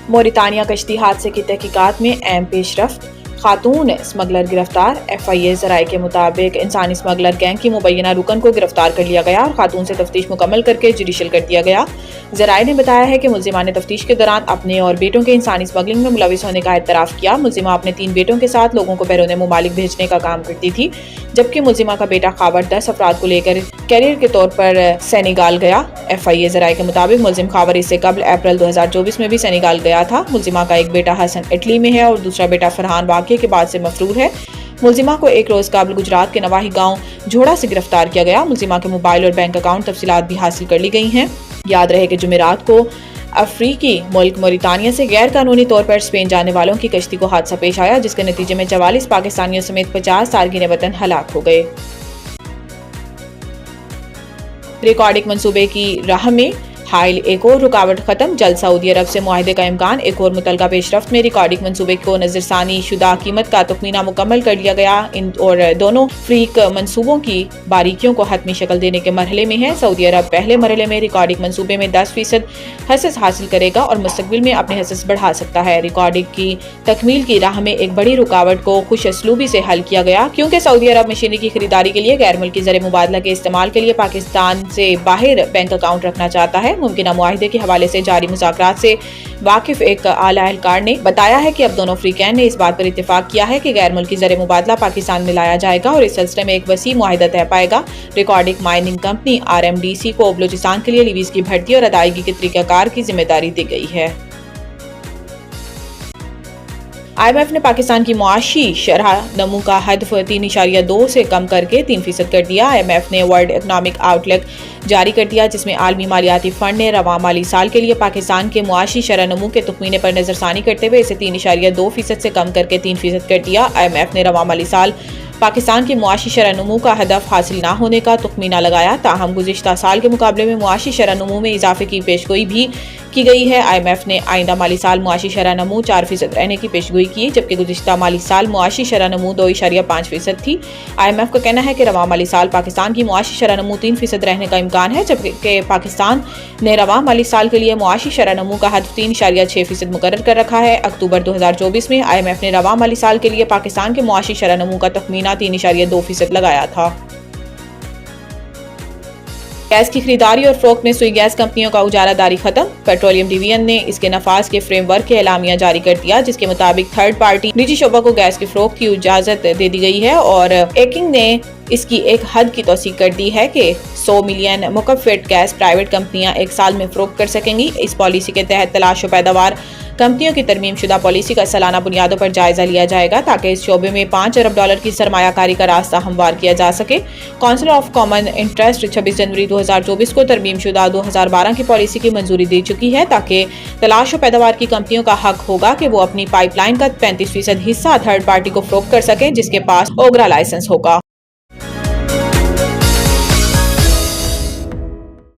موریتانیہ کشتی حادثے کی تحقیقات میں اہم پیش رفت، خاتون اسمگلر گرفتار۔ FIA ذرائع کے مطابق انسانی اسمگلر گینگ کی مبینہ رکن کو گرفتار کر لیا گیا اور خاتون سے تفتیش مکمل کر کے جوڈیشل کر دیا گیا۔ ذرائع نے بتایا ہے کہ ملزمہ نے تفتیش کے دوران اپنے اور بیٹوں کے انسانی اسمگلنگ میں ملوث ہونے کا اعتراف کیا۔ ملزمہ اپنے 3 بیٹوں کے ساتھ لوگوں کو بیرون ممالک بھیجنے کا کام کرتی تھی، جبکہ ملزمہ کا بیٹا خاور 10 افراد کو لے کر کیریئر کے طور پر سینیگال گیا۔ FIA ذرائع کے مطابق ملزم خاور اس سے قبل اپریل 2024 میں بھی سینیگال گیا تھا۔ ملزمہ کا ایک بیٹا حسن اٹلی میں ہے اور دوسرا بیٹا فرحان واقعے کے بعد سے مفرور ہے۔ ملزمہ کو ایک روز قبل گجرات کے نواحی گاؤں جھوڑا سے گرفتار کیا گیا۔ ملزمہ کے موبائل اور بینک اکاؤنٹ تفصیلات بھی حاصل کر لی گئی ہیں۔ یاد رہے کہ جمعرات کو افریقی ملک موریتانیہ سے غیر قانونی طور پر اسپین جانے والوں کی کشتی کو حادثہ پیش آیا، جس کے نتیجے میں 44 پاکستانیوں سمیت 50 تارکین وطن ہلاک ہو گئے۔ ریکارڈنگ منصوبے کی راہ میں حائل ایک اور رکاوٹ ختم، جلد سعودی عرب سے معاہدے کا امکان۔ ایک اور متعلقہ پیش رفت میں ریکارڈنگ منصوبے کو نظر ثانی شدہ قیمت کا تخمینہ مکمل کر لیا گیا اور دونوں فریق منصوبوں کی باریکیوں کو حتمی شکل دینے کے مرحلے میں ہے۔ سعودی عرب پہلے مرحلے میں ریکارڈنگ منصوبے میں 10% حصص حاصل کرے گا اور مستقبل میں اپنے حصص بڑھا سکتا ہے۔ ریکارڈنگ کی تکمیل کی راہ میں ایک بڑی رکاوٹ کو خوش اسلوبی سے حل کیا گیا، کیونکہ سعودی عرب مشینری کی خریداری کے لیے غیر ملکی زر مبادلہ کے استعمال کے لیے پاکستان سے باہر بینک اکاؤنٹ رکھنا چاہتا ہے۔ ممکنہ معاہدے کے حوالے سے جاری مذاکرات سے واقف ایک اعلی اہلکار نے بتایا ہے کہ اب دونوں فریقین نے اس بات پر اتفاق کیا ہے کہ غیر ملکی زر مبادلہ پاکستان میں لایا جائے گا اور اس سلسلے میں ایک وسیع معاہدہ طے پائے گا۔ ریکارڈنگ مائننگ کمپنی RMDC کو بلوچستان کے لیے لیویز کی بھرتی اور ادائیگی کے طریقہ کار کی ذمہ داری دی گئی ہے۔ IMF نے پاکستان کی معاشی شرح نمو کا ہدف 3.2 سے کم کر کے 3% کر دیا۔ IMF نے ورلڈ اکنامک آؤٹ لک جاری کر دیا، جس میں عالمی مالیاتی فنڈ نے رواں مالی سال کے لیے پاکستان کے معاشی شرح نمو کے تخمینے پر نظر ثانی کرتے ہوئے اسے 3.2% سے کم کر کے 3% کر دیا۔ IMF نے رواں مالی سال پاکستان کی معاشی شرح نمو کا ہدف حاصل نہ ہونے کا تخمینہ لگایا، تاہم گزشتہ سال کے مقابلے میں معاشی شرح نمو میں اضافے کی پیشگوئی بھی کی گئی ہے۔ IMF نے آئندہ مالی سال معاشی شرح نمو 4% رہنے کی پیشگوئی کی، جبکہ گزشتہ مالی سال معاشی شرح نمو 2.5% تھی۔ IMF کا کہنا ہے کہ رواں مالی سال پاکستان کی معاشی شرح نمو 3% رہنے کا امکان ہے، جبکہ پاکستان نے رواں مالی سال کے لیے معاشی شرح نمو کا ہدف 3.6% مقرر کر رکھا ہے۔ اکتوبر 2024 میں IMF نے رواں مالی سال کے لیے پاکستان کے معاشی شرح نمو کا تخمینہ 3.2% لگایا تھا۔ گیس کی خریداری اور فروخت میں سوئی گیس کمپنیوں کا اجارہ داری ختم۔ پیٹرولیم ڈویژن نے اس کے نفاذ کے فریم ورک کے اعلامیہ جاری کر دیا، جس کے مطابق تھرڈ پارٹی نجی شعبہ کو گیس کی فروخت کی اجازت دے دی گئی ہے اور ایکنگ نے اس کی ایک حد کی توسیع کر دی ہے کہ 100 ملین مکعب فٹ گیس پرائیویٹ کمپنیاں ایک سال میں فروخت کر سکیں گی۔ اس پالیسی کے تحت تلاش و پیداوار کمپنیوں کی ترمیم شدہ پالیسی کا سالانہ بنیادوں پر جائزہ لیا جائے گا، تاکہ اس شعبے میں $5 ارب کی سرمایہ کاری کا راستہ ہموار کیا جا سکے۔ کونسل آف کامن انٹرسٹ 26 جنوری 2024 کو ترمیم شدہ 2012 کی پالیسی کی منظوری دے چکی ہے، تاکہ تلاش و پیداوار کی کمپنیوں کا حق ہوگا کہ وہ اپنی پائپ لائن کا 35% حصہ تھرڈ پارٹی کو فروخت کر سکیں، جس کے پاس اوگرا لائسنس ہوگا۔